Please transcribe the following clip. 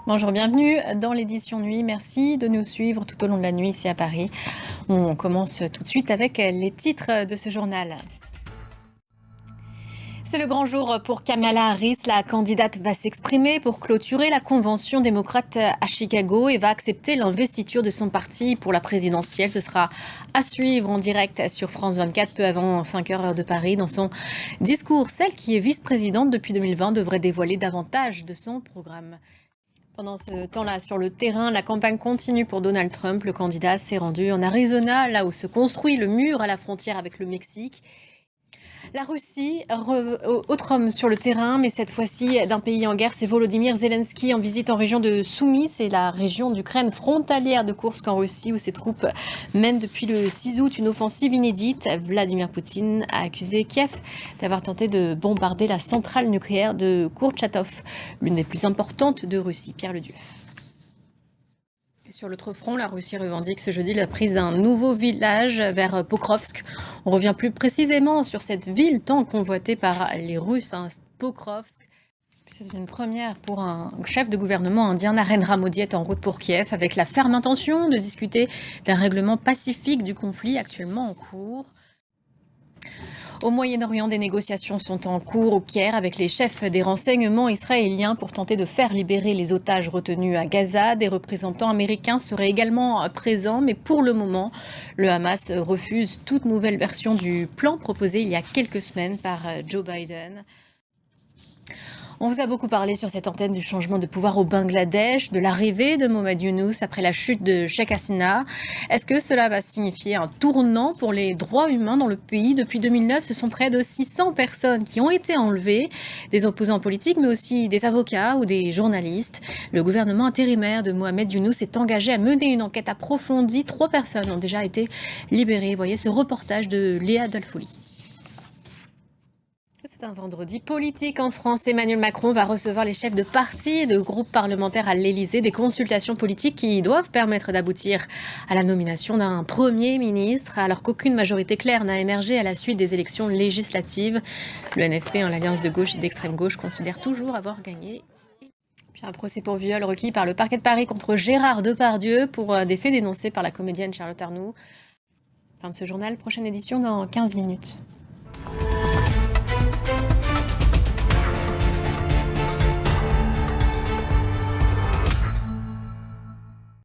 Bonjour, bienvenue dans l'édition nuit. Merci de nous suivre tout au long de la nuit ici à Paris. On commence tout de suite avec les titres de ce journal. C'est le grand jour pour Kamala Harris. La candidate va s'exprimer pour clôturer la convention démocrate à Chicago et va accepter l'investiture de son parti pour la présidentielle. Ce sera à suivre en direct sur France 24 peu avant 5h heure de Paris. Dans son discours, celle qui est vice-présidente depuis 2020 devrait dévoiler davantage de son programme. Pendant ce temps-là, sur le terrain, la campagne continue pour Donald Trump. Le candidat s'est rendu en Arizona, là où se construit le mur à la frontière avec le Mexique. La Russie, autre homme sur le terrain, mais cette fois-ci d'un pays en guerre, c'est Volodymyr Zelensky en visite en région de Soumy. C'est la région d'Ukraine frontalière de Koursk en Russie où ses troupes mènent depuis le 6 août une offensive inédite. Vladimir Poutine a accusé Kiev d'avoir tenté de bombarder la centrale nucléaire de Kourtchatov, l'une des plus importantes de Russie. Pierre Leduc. Sur l'autre front, la Russie revendique ce jeudi la prise d'un nouveau village vers Pokrovsk. On revient plus précisément sur cette ville tant convoitée par les Russes, Pokrovsk. C'est une première pour un chef de gouvernement indien. Narendra Modi est en route pour Kiev avec la ferme intention de discuter d'un règlement pacifique du conflit actuellement en cours. Au Moyen-Orient, des négociations sont en cours au Caire avec les chefs des renseignements israéliens pour tenter de faire libérer les otages retenus à Gaza. Des représentants américains seraient également présents, mais pour le moment, le Hamas refuse toute nouvelle version du plan proposé il y a quelques semaines par Joe Biden. On vous a beaucoup parlé sur cette antenne du changement de pouvoir au Bangladesh, de l'arrivée de Mohamed Yunus après la chute de Sheikh Hasina. Est-ce que cela va signifier un tournant pour les droits humains dans le pays? Depuis 2009, ce sont près de 600 personnes qui ont été enlevées, des opposants politiques, mais aussi des avocats ou des journalistes. Le gouvernement intérimaire de Mohamed Yunus est engagé à mener une enquête approfondie. 3 personnes ont déjà été libérées. Voyez ce reportage de Léa Dalfouli. C'est un vendredi politique en France. Emmanuel Macron va recevoir les chefs de partis et de groupes parlementaires à l'Élysée, des consultations politiques qui doivent permettre d'aboutir à la nomination d'un Premier ministre, alors qu'aucune majorité claire n'a émergé à la suite des élections législatives. Le NFP, l'Alliance de gauche et d'extrême gauche, considère toujours avoir gagné. Puis un procès pour viol requis par le parquet de Paris contre Gérard Depardieu pour des faits dénoncés par la comédienne Charlotte Arnoult. Fin de ce journal, prochaine édition dans 15 minutes.